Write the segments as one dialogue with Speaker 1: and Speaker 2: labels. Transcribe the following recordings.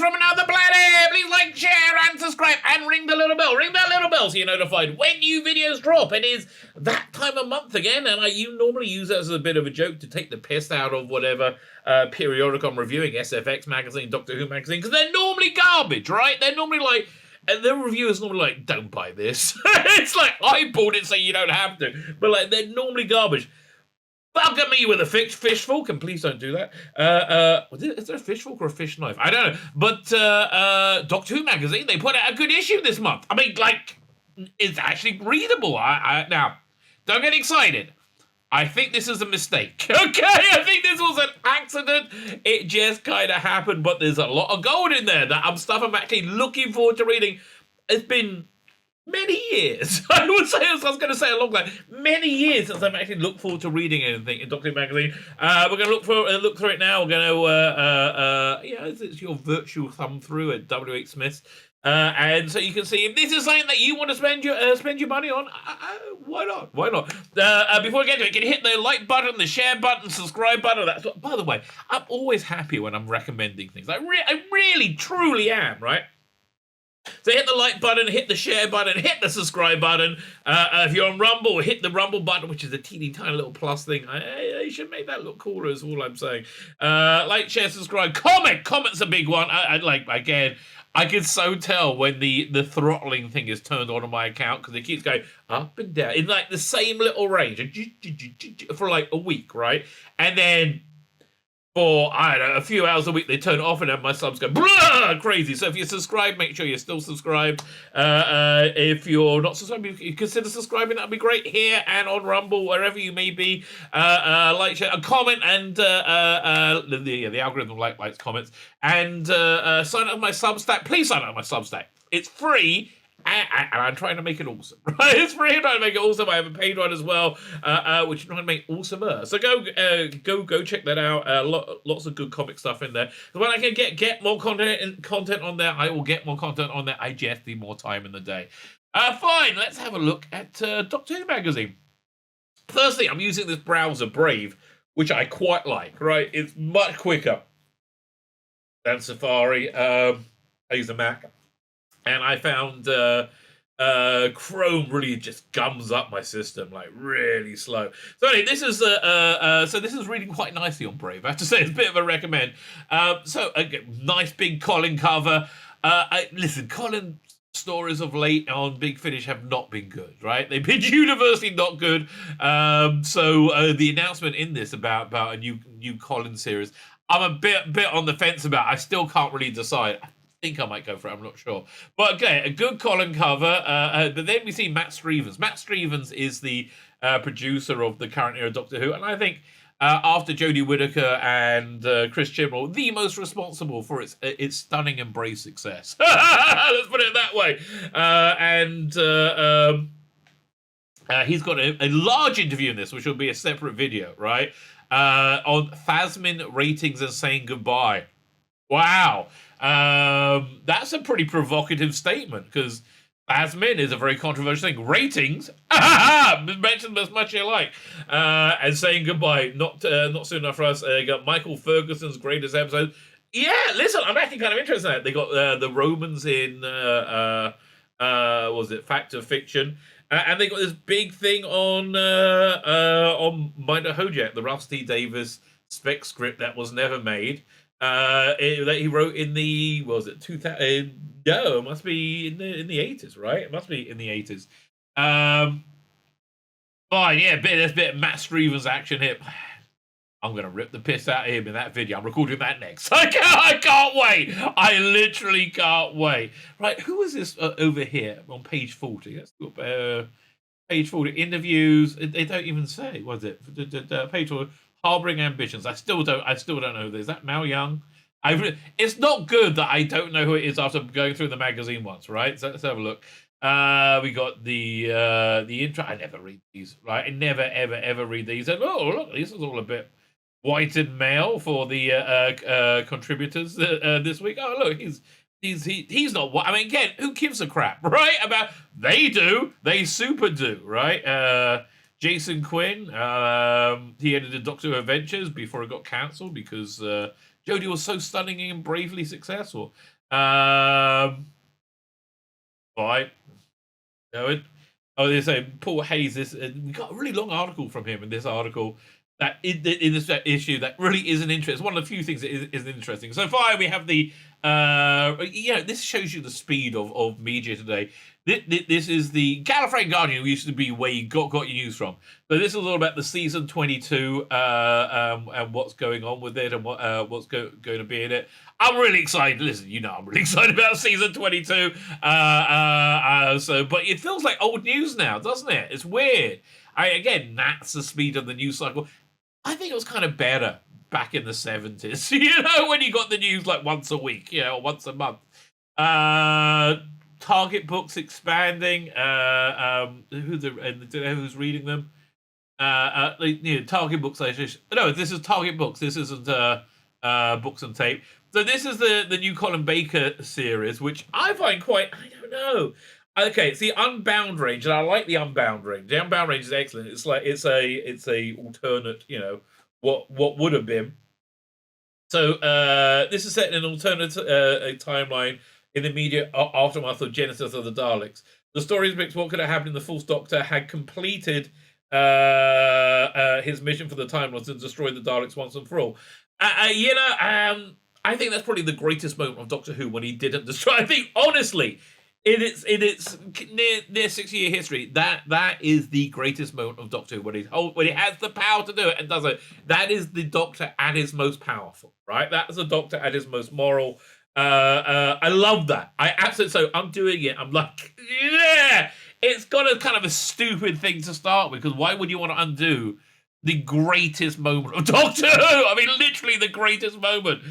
Speaker 1: from another planet. Please like, share, and subscribe, and ring the little bell. Ring that little bell so you're notified when new videos drop. It is that time of month again, and you normally use it as a bit of a joke to take the piss out of whatever periodic I'm reviewing, SFX magazine, Doctor Who magazine, because they're normally garbage, right? They're normally like, and the reviewers normally like, don't buy this. It's like, I bought it so you don't have to. But like, they're normally garbage. Fuck at me with a fish fork, and please don't do that. Is there a fish fork or a fish knife? I don't know. But Doctor Who magazine, they put out a good issue this month. I mean, like, it's actually readable. Now, don't get excited. I think this is a mistake. Okay, I think this was an accident. It just kind of happened, but there's a lot of gold in there. Stuff I'm actually looking forward to reading. It's been many years. I would say, I was going to say a long time. Many years since I've actually looked forward to reading anything in Doctor Who magazine. We're going to look through it now. We're going to, it's your virtual thumb through at W.H. Smith's. And so you can see if this is something that you want to spend your money on. Why not? Why not? Before we get to it, can you hit the like button, the share button, subscribe button? That's what. By the way, I'm always happy when I'm recommending things. I really, truly am. Right. So hit the like button, hit the share button, hit the subscribe button. If you're on Rumble, hit the Rumble button, which is a teeny tiny little plus thing. You should make that look cooler is all I'm saying. Like, share, subscribe, comment. Comment's a big one. I can so tell when the throttling thing is turned on my account because it keeps going up and down in like the same little range for like a week, right? And then for, I don't know, a few hours a week, they turn it off and then my subs go blah, crazy. So if you're subscribed, make sure you're still subscribed. If you're not subscribed, you consider subscribing. That'd be great here and on Rumble, wherever you may be. Like, share, comment, and the algorithm likes comments. And sign up to my Substack. Please sign up to my Substack. It's free. And I'm trying to make it awesome, right? It's free. I'm trying to make it awesome. I have a paid one as well, which I'm trying to make awesomer. So go check that out. Lots of good comic stuff in there. When I can get more content on there, I will get more content on there. I just need more time in the day. Fine. Let's have a look at Doctor Who magazine. Firstly, I'm using this browser, Brave, which I quite like. Right? It's much quicker than Safari. I use a Mac. And I found Chrome really just gums up my system, like really slow. So anyway, this is reading quite nicely on Brave. I have to say, it's a bit of a recommend. Nice big Colin cover. Listen, Colin stories of late on Big Finish have not been good, right? They've been universally not good. So the announcement in this about a new Colin series, I'm a bit on the fence about. I still can't really decide. I think I might go for it. I'm not sure. But okay, a good Colin cover. But then we see Matt Stevens. Matt Stevens is the producer of the current era Doctor Who. And I think after Jodie Whittaker and Chris Chibnall, the most responsible for its stunning Embrace success. Let's put it that way. He's got a large interview in this, which will be a separate video, right? On Phasmin ratings and saying goodbye. Wow. That's a pretty provocative statement because Phasmin is a very controversial thing. Ratings, mention as much as you like, and saying goodbye. Not soon enough for us. You got Michael Ferguson's greatest episode. Yeah, listen, I'm actually kind of interested in that. They got the Romans in was it Fact or Fiction, and they got this big thing on Minder Hojek, the Rusty Davis spec script that was never made. That he wrote in the, what was it, 2000? No, it must be in the 80s, right? It must be in the 80s. Fine, yeah, there's a bit of Matt Stevens action here. I'm gonna rip the piss out of him in that video. I'm recording that next. I can't wait. I literally can't wait. Right, who is this over here on page 40? Let's look. Page 40 interviews. They don't even say. Was it page 40? Harboring Ambitions. I still don't know who it is. Is that Mao Young? It's not good that I don't know who it is after going through the magazine once, right? So let's have a look. We got the intro. I never read these, right? I never ever read these. And look, this is all a bit white and male for the contributors this week. Oh look, he's not what I mean. Again, who gives a crap, right? About they do, they super do, right? Jason Quinn, he edited Doctor Who Adventures before it got cancelled because Jodie was so stunning and bravely successful. Right. Oh, they say Paul Hayes. We got a really long article from him in this article that in this issue that really isn't interesting. It's one of the few things that isn't interesting. So far, we have the this shows you the speed of media today. This is the Gallifreyan Guardian, who used to be where you got your news from. So this is all about the season 22 and what's going on with it and what's going to be in it. I'm really excited. Listen, I'm really excited about season 22. But it feels like old news now, doesn't it? It's weird. Again, that's the speed of the news cycle. I think it was kind of better back in the 70s, when you got the news like once a week, or once a month. Target books expanding. Who's reading them? Target books. No, this is Target books. This isn't Books and Tape. So this is the new Colin Baker series, which I find quite. I don't know. Okay, it's the Unbound range, and I like the Unbound range. The Unbound range is excellent. It's like it's a alternate, what would have been. So this is set in an alternate timeline in the immediate aftermath of Genesis of the Daleks. The story depicts what could have happened if the Fourth Doctor had completed his mission for the Time Lords and destroyed the Daleks once and for all. I think that's probably the greatest moment of Doctor Who when he didn't destroy. I think, honestly, in its near 6-year history, that is the greatest moment of Doctor Who when he has the power to do it and does it. That is the Doctor at his most powerful, right? That's the Doctor at his most moral. I love that. I absolutely. So I'm doing it. I'm like, yeah. It's got a kind of a stupid thing to start with, because why would you want to undo the greatest moment of Doctor Who? I mean, literally the greatest moment.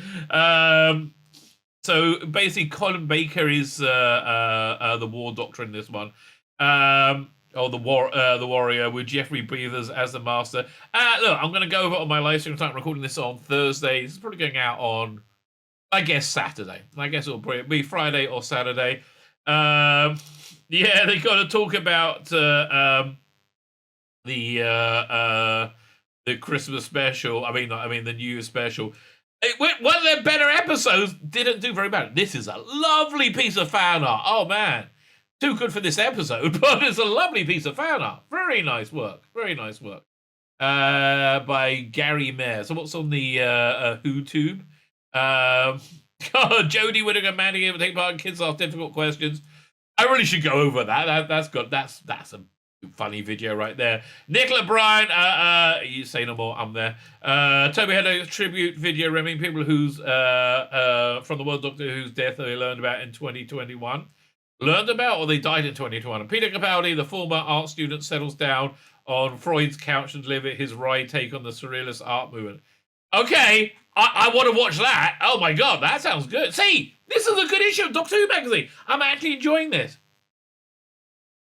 Speaker 1: So basically, Colin Baker is the War Doctor in this one. The Warrior, with Jeffrey Beavers as the Master. Look, I'm going to go over it on my live stream. I'm recording this on Thursday. It's probably going out on, I guess, Saturday. I guess it'll be Friday or Saturday. They got to talk about the Christmas special. I mean, the New Year special. One of their better episodes didn't do very bad. This is a lovely piece of fan art. Oh man, too good for this episode, but it's a lovely piece of fan art. Very nice work. Very nice work. By Gary Mayer. So what's on the Who tube? Jodie Whittaker, Mandy able to take part in Kids Ask Difficult Questions. I really should go over that. That's a funny video right there. Nicola Bryan, you say no more, I'm there. Toby had a tribute video remembering people who's from the World Doctor whose death they learned about in 2021. Learned about, or they died in 2021. And Peter Capaldi, the former art student, settles down on Freud's couch and deliver his wry take on the surrealist art movement. Okay, I want to watch that. Oh my god, that sounds good. See, this is a good issue of Doctor Who magazine. I'm actually enjoying this.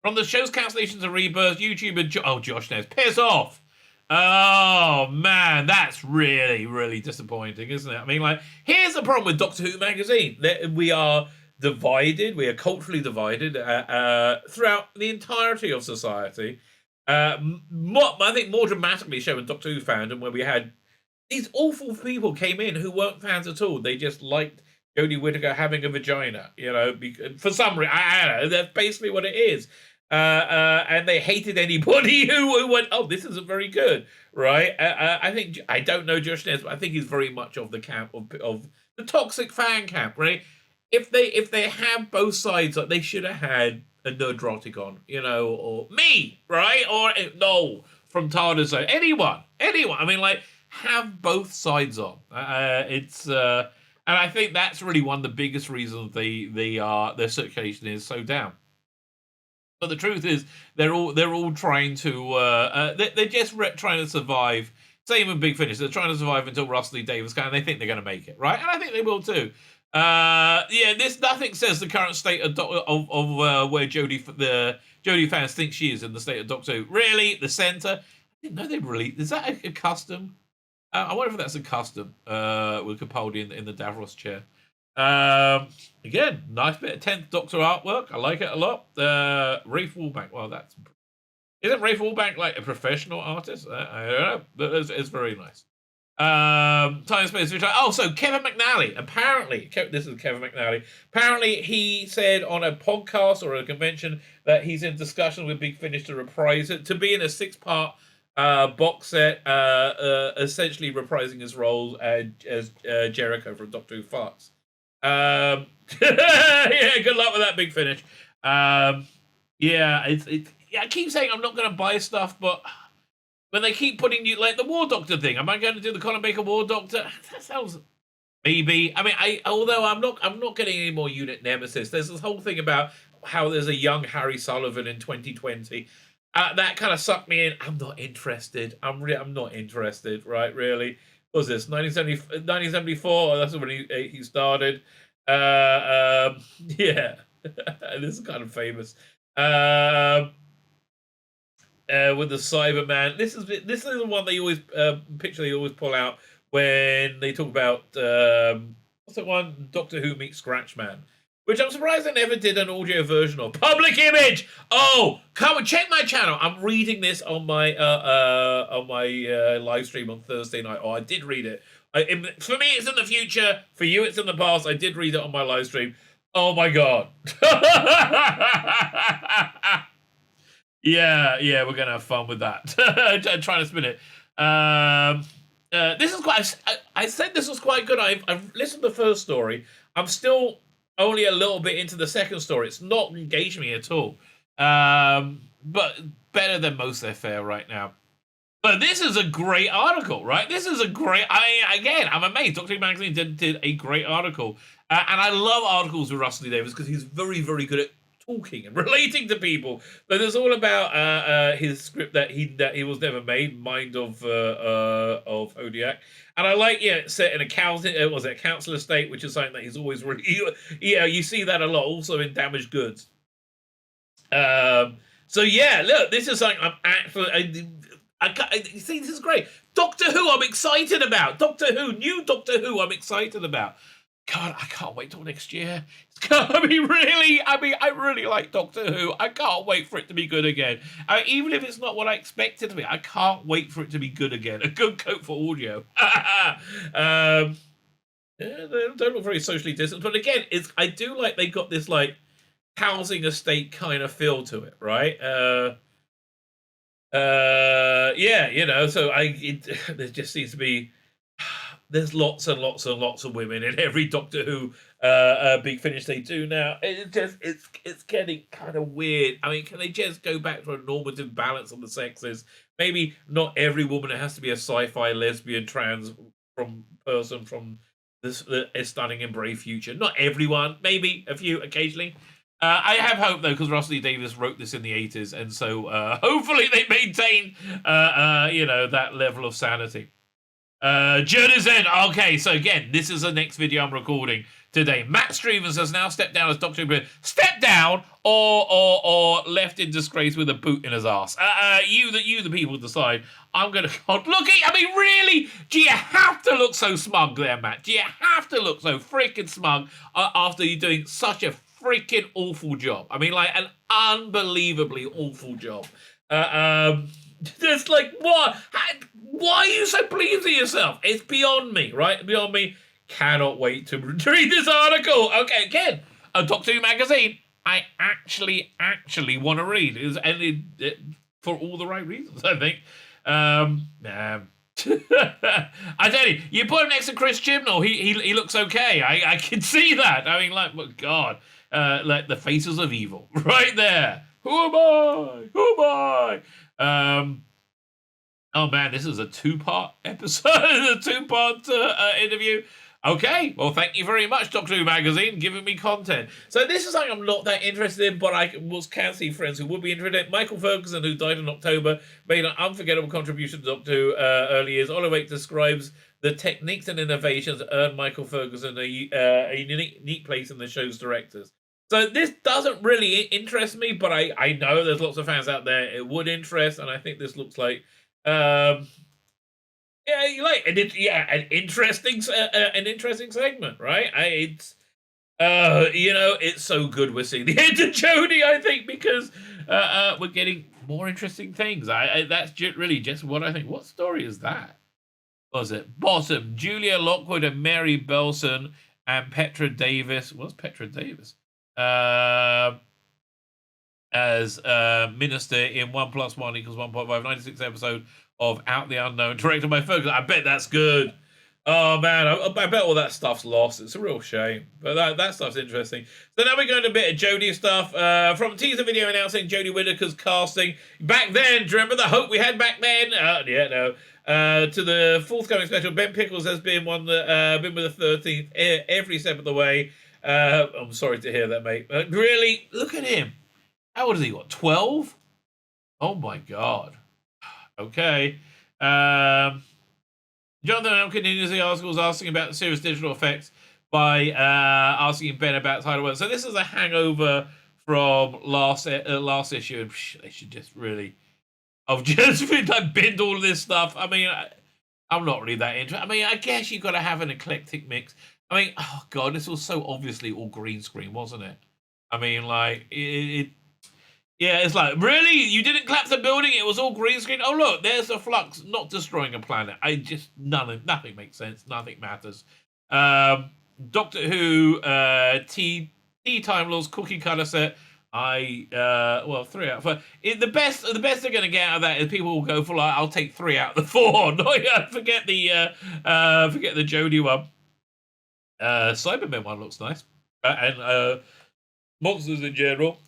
Speaker 1: From the show's cancellations and rebirth, YouTuber Josh Nez, piss off. Oh man, that's really, really disappointing, isn't it? I mean, like, here's the problem with Doctor Who magazine. We are divided, we are culturally divided throughout the entirety of society. I think more dramatically showing Doctor Who fandom, where we had these awful people came in who weren't fans at all. They just liked Jodie Whittaker having a vagina, for some reason. I don't know, that's basically what it is. And they hated anybody who went, oh, this isn't very good, right? I don't know Josh Nez, but I think he's very much of the camp of the toxic fan camp, right? If they have both sides, like, they should have had a Nerdrotic on, or me, right? Or no, from TARDIS, anyone. I mean, like, have both sides on. And I think that's really one of the biggest reasons their circulation is so down. But the truth is, they're all trying to they're just trying to survive. Same with Big Finish. They're trying to survive until Russell Lee Davies can, and they think they're going to make it, right? And I think they will too. Nothing says the current state of where Jodie fans think she is in the state of Doctor Who. Really, the centre. I didn't know they really. Is that a custom? I wonder if that's a custom with Capaldi in the Davros chair. Again, nice bit of 10th Doctor artwork. I like it a lot. Rafe Wallbank. Well, that's Isn't Rafe Allbank like a professional artist? I don't know, but it's very nice. Time Space. So Kevin McNally. Apparently, this is Kevin McNally. Apparently, he said on a podcast or a convention that he's in discussion with Big Finish to reprise it, to be in a 6-part box set, essentially reprising his role as Jericho from Doctor Who Farts. Yeah, good luck with that, Big Finish. Yeah, I keep saying I'm not going to buy stuff, but when they keep putting you like the War Doctor thing, am I going to do the Colin Baker War Doctor? That sounds maybe. I mean, although I'm not getting any more Unit Nemesis. There's this whole thing about how there's a young Harry Sullivan in 2020. That kind of sucked me in. I'm not interested. I'm not interested. Right? Really? What was this 1974? That's when he started. Yeah, this is kind of famous. With the Cyberman, this is the one they always picture. They always pull out when they talk about what's the one, Doctor Who meets Scratchman, which I'm surprised they never did an audio version of. Public Image. Oh, come and check my channel. I'm reading this on my live stream on Thursday night. Oh, I did read it. For me, it's in the future. For you, it's in the past. I did read it on my live stream. Oh my god. Yeah, we're gonna have fun with that. Trying to spin it. This is quite. I said this was quite good. I've listened to the first story. I'm still only a little bit into the second story. It's not engaged me at all. But better than most their fare right now. But this is a great article, right? This is a great. I'm amazed. Doctor Who Magazine did a great article, and I love articles with Russell T Davies because he's very, very good at talking and relating to people. But it's all about his script that he was never made, Mind of Hodiak. And I like, set in a council estate, which is something that he's always really, you see that a lot, also in Damaged Goods. So yeah, look, this is something I'm actually, you see, this is great. Doctor Who, I'm excited about. New Doctor Who, I'm excited about. God, I can't wait till next year. I really like Doctor Who. I can't wait for it to be good again. Even if it's not what I expect it to be, I can't wait for it to be good again. A good coat for audio. They don't look very socially distant, but again, I do like they got this like housing estate kind of feel to it, right? So there just seems to be. There's lots and lots and lots of women in every Doctor Who Big Finish they do now. It's getting kind of weird. I mean, can they just go back to a normative balance of the sexes? Maybe not every woman has to be a sci-fi lesbian trans person from this a stunning and brave future. Not everyone. Maybe a few occasionally. I have hope though, because Russell T Davies wrote this in the 80s, and so hopefully they maintain that level of sanity. Journey's End. Okay, so again, this is the next video I'm recording today. Matt Stevens has now stepped down as Doctor Who. Step down or left in disgrace with a boot in his ass. You the people decide. I'm gonna really? Do you have to look so smug there, Matt? Do you have to look so freaking smug after you're doing such a freaking awful job? I mean, like an unbelievably awful job. It's like, what? Why are you so pleased with yourself? It's beyond me, right? Beyond me. Cannot wait to read this article. Okay, again, a Doctor Who magazine I actually want to read. For all the right reasons, I think. I tell you put him next to Chris Chibnall, he looks okay. I can see that. I mean, like, God, like the faces of evil right there. Who am I? Oh man, this is a 2-part episode, a 2-part interview. Okay, well, thank you very much, Doctor Who Magazine, giving me content. So this is something I'm not that interested in, but I can see friends who would be interested. Michael Ferguson, who died in October, made an unforgettable contribution to Doctor Who early years. Oliver Waite describes the techniques and innovations that earned Michael Ferguson a unique place in the show's directors. So this doesn't really interest me, but I know there's lots of fans out there it would interest, and I think this looks like an interesting segment, right? It's so good we're seeing the end of Jodie, I think, because we're getting more interesting things. That's really just what I think. What story is that? What was it? Bottom. Julia Lockwood and Mary Belson and Petra Davis. What's Petra Davis? As minister in 1 + 1 = 1.5, 96th episode of Out the Unknown, directed by Ferguson. I bet that's good. Oh man, I bet all that stuff's lost. It's a real shame, but that stuff's interesting. So now we're going to a bit of Jodie stuff from a teaser video announcing Jodie Whittaker's casting. Back then, do you remember the hope we had back then? Yeah, no. To the forthcoming special, Ben Pickles has been with the 13th every step of the way. I'm sorry to hear that, mate. Really, look at him. How old is he? What, 12? Oh my god. Okay. Jonathan L. continues the articles asking about the serious digital effects by asking Ben about title work. So this is a hangover from last issue. They should just really... I've just been like binned all of this stuff. I mean, I'm not really that interested. I mean, I guess you've got to have an eclectic mix. I mean, oh god, this was so obviously all green screen, wasn't it? I mean, like, yeah, it's like, really? You didn't collapse the building? It was all green screen? Oh, look, there's a flux not destroying a planet. Nothing makes sense. Nothing matters. Doctor Who, Tea Time Law's cookie cutter set. 3 out of 5. The best they're going to get out of that is people will go for, like, I'll take 3 out of the 4. No, yeah, forget the Jodie one. Cybermen one looks nice. And monsters in general.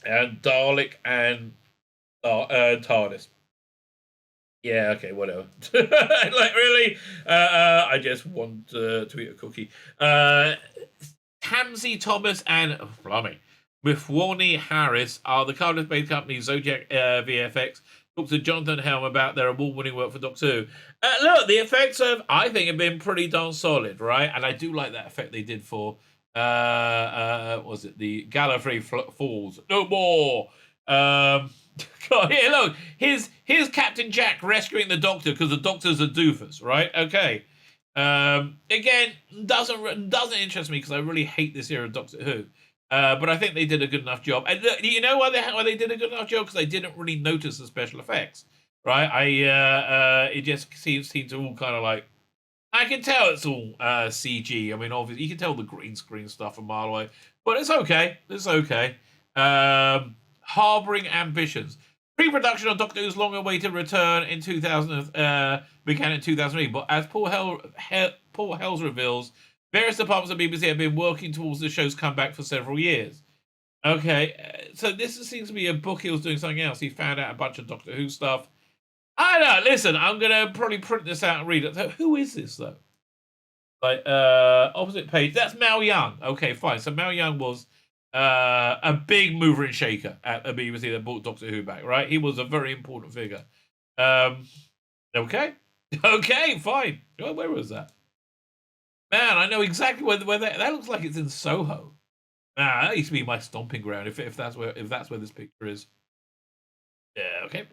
Speaker 1: And Dalek and TARDIS. Yeah, okay, whatever. Like, really? I just want to eat a cookie. Tamsy Thomas and Mifwani Harris are the Cardiff-based company Zodiac VFX. Talked to Jonathan Helm about their award-winning work for Doctor Who. Look, the effects I think have been pretty darn solid, right? And I do like that effect they did for was it the Gallifrey Falls? No more. God, here, look, here's Captain Jack rescuing the Doctor because the Doctor's a doofus, right? Okay. Again, doesn't interest me because I really hate this era of Doctor Who. But I think they did a good enough job. And you know why they did a good enough job? Because I didn't really notice the special effects, right? It just seems to all kind of like, I can tell it's all CG. I mean, obviously, you can tell the green screen stuff a mile away. But it's okay. It's okay. Harboring ambitions. Pre-production on Doctor Who's long-awaited return in 2000 began in 2008. But as Paul Hells reveals, various departments of BBC have been working towards the show's comeback for several years. Okay, so this seems to be a book. He was doing something else. He found out a bunch of Doctor Who stuff. I don't know. Listen, I'm gonna probably print this out and read it. So who is this though? Like opposite page. That's Mal Young. Okay, fine. So Mal Young was a big mover and shaker at the BBC that brought Doctor Who back. Right? He was a very important figure. Okay, fine. Oh, where was that? Man, I know exactly where that looks like. It's in Soho. That used to be my stomping ground. If that's where this picture is. Yeah. Okay.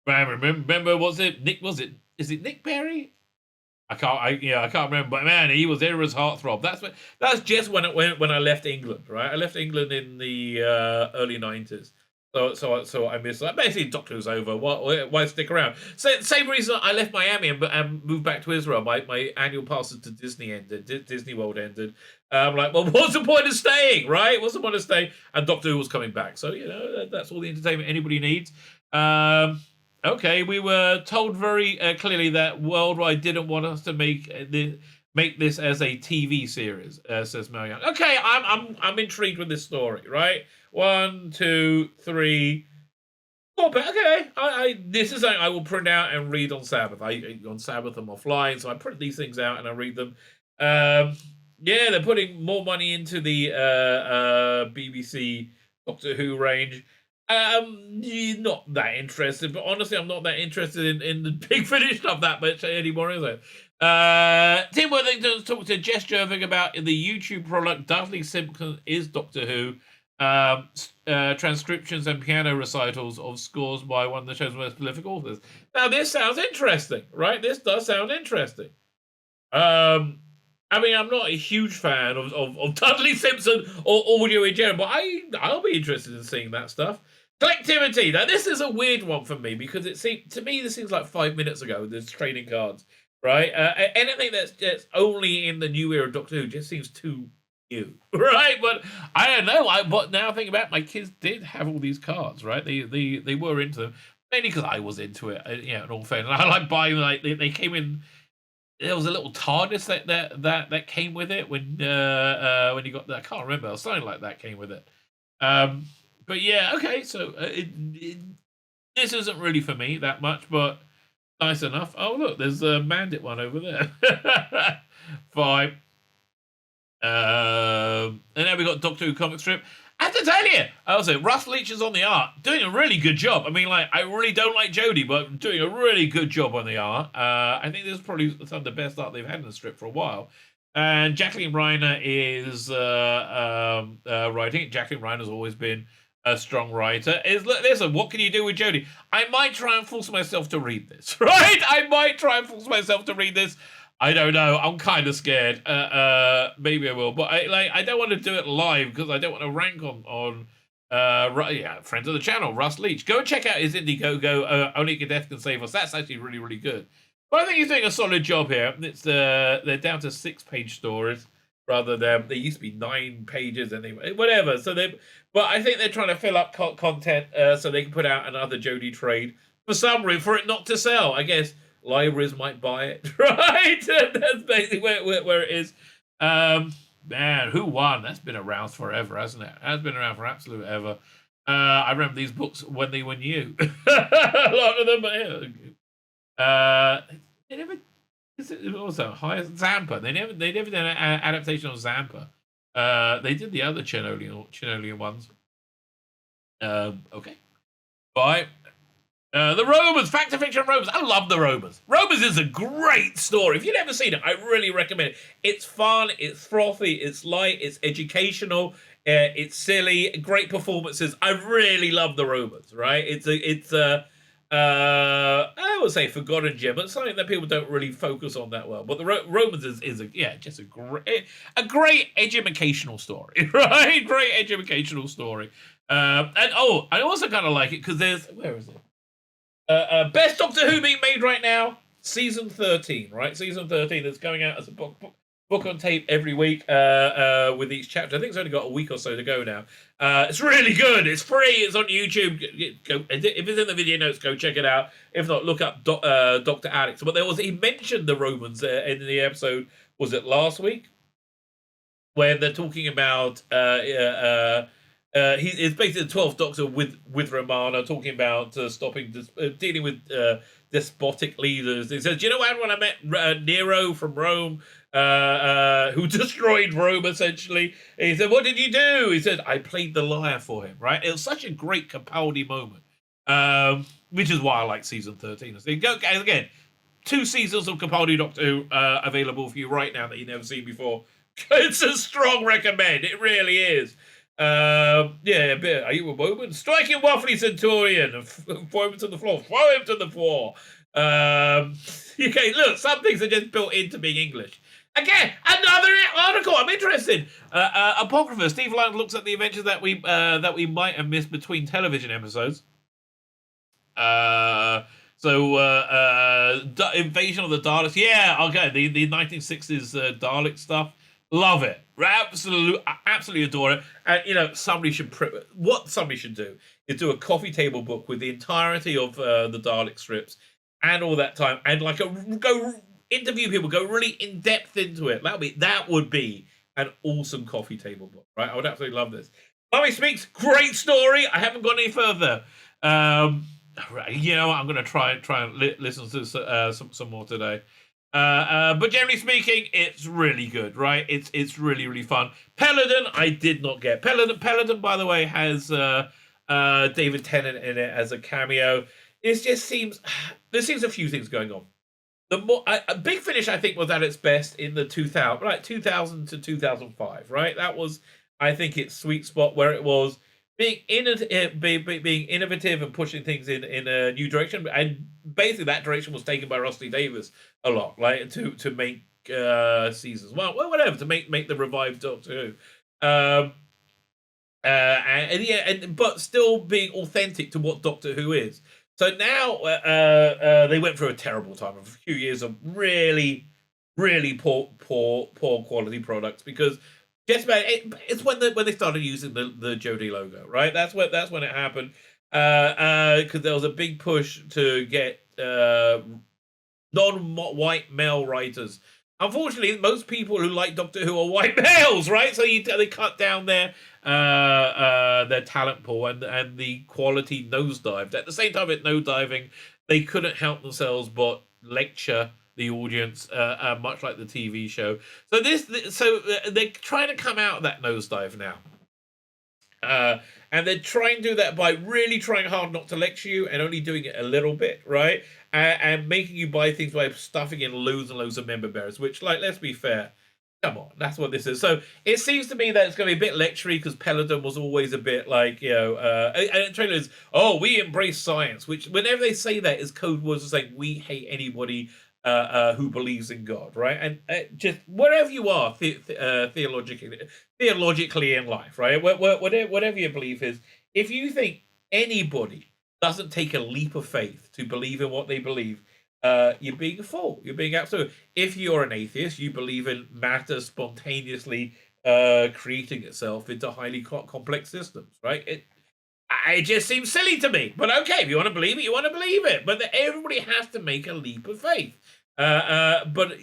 Speaker 1: Remember, was it Nick? Is it Nick Berry? I can't remember. But man, he was there as heartthrob. That's just when I left England, right? I left England in the early 90s. So I missed that. Basically, Doctor Who's over. Why stick around? Same reason I left Miami and moved back to Israel. My annual passes to Disney ended. Disney World ended. I'm like, well, what's the point of staying, right? What's the point of staying? And Doctor Who was coming back. So, that's all the entertainment anybody needs. Okay, we were told very clearly that Worldwide didn't want us to make this as a TV series, says Mel Young. Okay, I'm intrigued with this story, right? 1, 2, 3, 4. Okay, this is something I will print out and read on Sabbath. On Sabbath I'm offline, so I print these things out and I read them. Yeah, they're putting more money into the BBC Doctor Who range. Not that interested, but honestly, I'm not that interested in the Big Finish stuff that much anymore, is it? Tim Worthington's talked to Jess Jerving about the YouTube product Dudley Simpson is Doctor Who. Transcriptions and piano recitals of scores by one of the show's most prolific authors. Now, this sounds interesting, right? This does sound interesting. I mean, I'm not a huge fan of Dudley Simpson or audio in general, but I'll be interested in seeing that stuff. Collectivity. Now, this is a weird one for me because to me this seems like 5 minutes ago. There's trading cards, right? Anything that's only in the new era of Doctor Who just seems too new, right? But I don't know. But now thinking about it, my kids did have all these cards, right? They were into them mainly because I was into it. In all fairness, and I like buying they came in. There was a little TARDIS that came with it when you got that. I can't remember. Something like that came with it. But yeah, okay. So this isn't really for me that much, but nice enough. Oh look, there's a Mandit one over there. Fine. And then we got Doctor Who comic strip. I have to tell you, I was saying, Russ Leach is on the art, doing a really good job. I mean, like, I really don't like Jodie, but doing a really good job on the art. I think this is probably some of the best art they've had in the strip for a while. And Jacqueline Reiner is writing. Jacqueline Reiner's always been a strong writer. Listen, what can you do with Jodie? I might try and force myself to read this, right? I might try and force myself to read this. I don't know. I'm kind of scared. Maybe I will, but I don't want to do it live because I don't want to rank on friends of the channel, Russ Leach. Go and check out his Indiegogo. Only Death Can Save Us. That's actually really, really good. But I think he's doing a solid job here. It's they're down to 6-page stories rather than they used to be 9 pages and whatever. But I think they're trying to fill up content so they can put out another Jodie trade for some reason for it not to sell. I guess libraries might buy it, right? That's basically where it is. Man, who won? That's been around forever, hasn't it? That's been around for absolute ever. I remember these books when they were new. A lot of them, but yeah. They never. Also, Zampa. They never did an adaptation of Zampa. They did the other Chenolian ones. Okay. Bye. The Romans, Fact or Fiction Romans. I love the Romans. Romans is a great story. If you've never seen it, I really recommend it. It's fun, it's frothy, it's light, it's educational, it's silly, great performances. I really love the Romans, right? I would say forgotten gem, but something that people don't really focus on that well. But the Romans is just a great educational story, right? Great educational story. And I also kind of like it because where is it? Best Doctor Who being made right now, season 13, right? Season 13 is going out as a book on tape every week with each chapter. I think it's only got a week or so to go now. It's really good. It's free. It's on YouTube. If it's in the video notes, go check it out. If not, look up Dr. Alex. But he mentioned the Romans in the episode, was it last week? Where they're talking about it's basically the 12th Doctor with Romana talking about dealing with despotic leaders. He says, "Do you know when I met Nero from Rome, who destroyed Rome essentially?" And he said, "What did you do?" He said, "I played the lyre for him." Right? It was such a great Capaldi moment, which is why I like season 13. So go again. 2 seasons of Capaldi Doctor Who available for you right now that you've never seen before. It's a strong recommend. It really is. Are you a moment? Strike him waffly Centurion and throw him to the floor. Throw him to the floor. Okay, look, some things are just built into being English. Again, another article. I'm interested. Apocrypha. Steve Lang looks at the adventures that we might have missed between television episodes. Invasion of the Daleks. Yeah, okay. The 1960s Dalek stuff. Love it. Absolutely adore it. And somebody should do is do a coffee table book with the entirety of the Dalek strips and all that time, and go interview people, go really in depth into it. That would be an awesome coffee table book, right? I would absolutely love this. Mummy Speaks, great story. I haven't gone any further. I'm going to try and listen to some more today. But generally speaking, it's really good, right? It's really, really fun. Peladon, I did not get. Peladon, by the way, has David Tennant in it as a cameo. There seems a few things going on. Big Finish, I think, was at its best in the 2000 to 2005, right? That was, I think, its sweet spot where it was being innovative and pushing things in a new direction, and basically that direction was taken by Rusty Davis a lot, like to make seasons. Well, whatever, to make the revived Doctor Who. But still being authentic to what Doctor Who is. So now they went through a terrible time of a few years of really, really poor quality products, because just about it's when they started using the Jodie logo, right? That's when it happened. Because there was a big push to get non-white male writers. Unfortunately, most people who like Doctor Who are white males, right? So they cut down their talent pool, and the quality nosedived. At the same time, it nosediving, they couldn't help themselves but lecture the audience, much like the TV show. So they're trying to come out of that nosedive now. And they're trying to do that by really trying hard not to lecture you and only doing it a little bit, right? And making you buy things by stuffing in loads and loads of member bearers, which, like, let's be fair, come on, that's what this is. So it seems to me that it's going to be a bit lectury, because Peloton was always a bit like, and the trailer is, oh, we embrace science, which whenever they say that is code words to say we hate anybody who believes in God, right? And just wherever you are theologically in life, right? Whatever your belief is, if you think anybody doesn't take a leap of faith to believe in what they believe, you're being a fool. You're being absolute. If you're an atheist, you believe in matter spontaneously creating itself into highly complex systems, right? It just seems silly to me. But okay, if you want to believe it, you want to believe it. But everybody has to make a leap of faith. But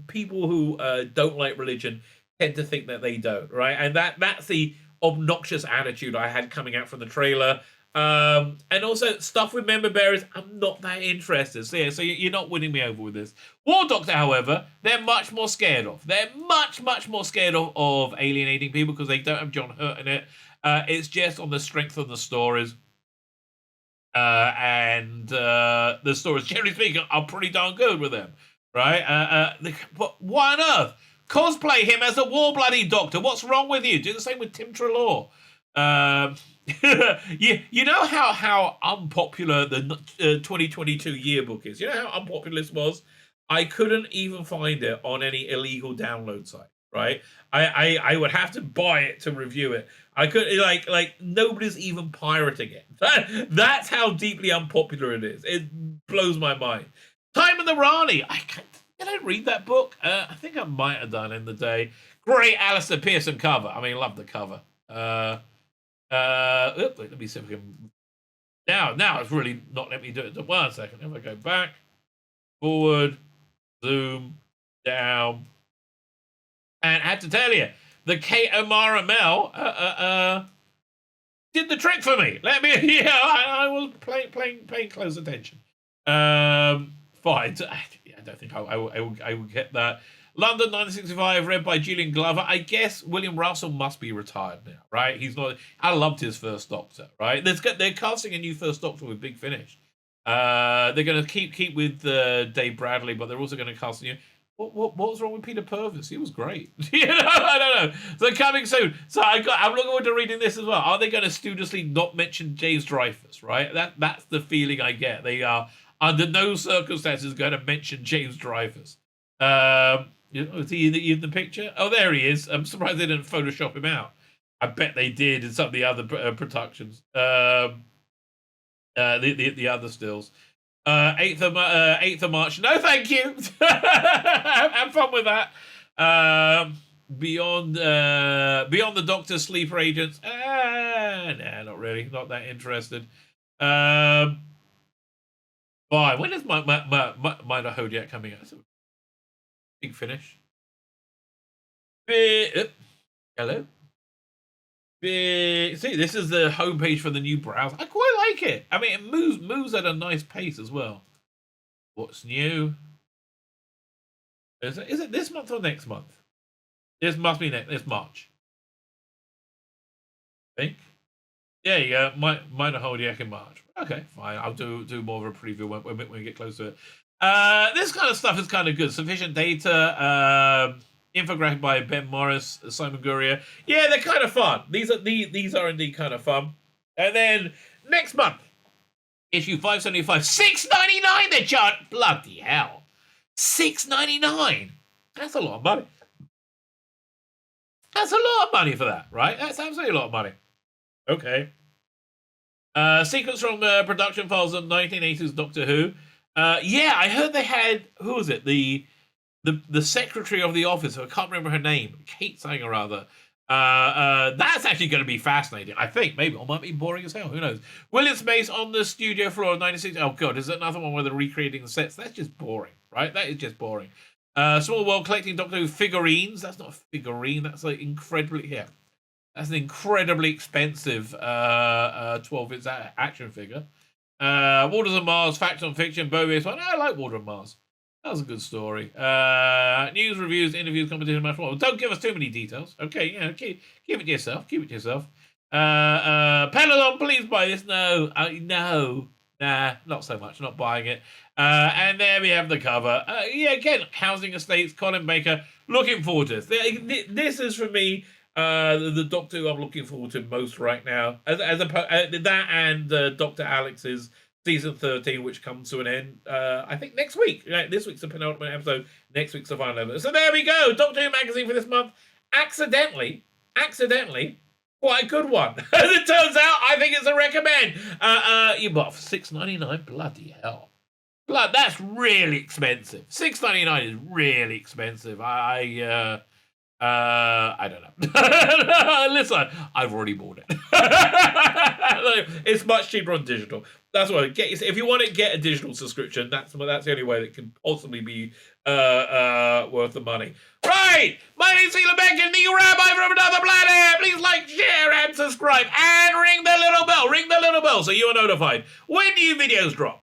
Speaker 1: people who don't like religion tend to think that they don't, right? And that's the obnoxious attitude I had coming out from the trailer. And also stuff with member bearers, I'm not that interested. So you're not winning me over with this. War Doctor, however, they're much more scared of. They're much more scared of alienating people, because they don't have John Hurt in it. It's just on the strength of the stories. And the stories, generally speaking, are pretty darn good with them, right? But why on earth? Cosplay him as a war bloody Doctor. What's wrong with you? Do the same with Tim Treloar. You know how unpopular the 2022 yearbook is? You know how unpopular this was? I couldn't even find it on any illegal download site, right? I would have to buy it to review it. I could like nobody's even pirating it. That's how deeply unpopular it is. It blows my mind. Time of the Rani. Did I read that book? I think I might have done in the day. Great Alistair Pearson cover. I mean, love the cover. Let me see if I can. Now it's really not let me do it. 1 second. If I go back, forward, zoom, down, and I have to tell you, the Kate O'Mara Mel did the trick for me. I was paying close attention. Fine. I don't think I will get that. London 1965, read by Julian Glover. I guess William Russell must be retired now, right? He's not. I loved his First Doctor, right? They're casting a new First Doctor with Big Finish. They're going to keep with Dave Bradley, but they're also going to cast a new. What was wrong with Peter Purvis? He was great. I don't know. So coming soon. So I'm looking forward to reading this as well. Are they going to studiously not mention James Dreyfus? Right. That's the feeling I get. They are under no circumstances going to mention James Dreyfus. Is he in the picture? Oh, there he is. I'm surprised they didn't Photoshop him out. I bet they did in some of the other productions. The other stills. 8th of March. No, thank you. Have fun with that. Beyond the Doctor's Sleeper Agents. Nah, not really. Not that interested. Fine. When is my Hodiak coming out? Big Finish. Hello. See, this is the homepage for the new browser. I quite like it. I mean, it moves at a nice pace as well. What's new? Is it this month or next month? This must be this March. I think. There you go. Might hold you in March. Okay, fine. I'll do more of a preview when we get close to it. This kind of stuff is kind of good. Sufficient data. Infographic by Ben Morris, Simon Gurrier. Yeah, they're kind of fun. These are indeed kind of fun. And then next month, issue 575, $6.99 they're charged. Bloody hell, $6.99. That's a lot of money. That's a lot of money for that, right? That's absolutely a lot of money. Okay. Sequence from production files of 1980s Doctor Who. Yeah, I heard they had, who was it? The secretary of the office, I can't remember her name, Kate something or other. That's actually going to be fascinating, I think. Maybe, or might be boring as hell, who knows. William Space on the studio floor of 96. Oh god, is that another one where they're recreating the sets? That's just boring, right? That is just boring. Small World collecting Doctor Who figurines. That's not a figurine, that's like incredibly, yeah. That's an incredibly expensive 12-inch action figure. Waters of Mars, Fact on Fiction, Bovius one. I like Water of Mars. That was a good story. News, reviews, interviews, competition, much more. Don't give us too many details. Okay, yeah, keep it to yourself. Keep it to yourself. Peloton, please buy this. No. No. Nah, not so much. Not buying it. And there we have the cover. Yeah, again, Housing Estates, Colin Baker. Looking forward to this. This is, for me, the Doctor Who I'm looking forward to most right now. As that and Dr. Alex's season 13, which comes to an end, I think next week. This week's the penultimate episode. Next week's the final episode. So there we go. Doctor Who magazine for this month. Accidentally, quite a good one. As it turns out, I think it's a recommend. You bought for $6.99. Bloody hell. That's really expensive. $6.99 is really expensive. I don't know. Listen, I've already bought it. It's much cheaper on digital. That's why if you want to get a digital subscription, that's the only way that can possibly be worth the money. Right, my name's Tzvi Lebetkin, the Rabbi from another planet. Please like, share, and subscribe, and ring the little bell. Ring the little bell so you are notified when new videos drop.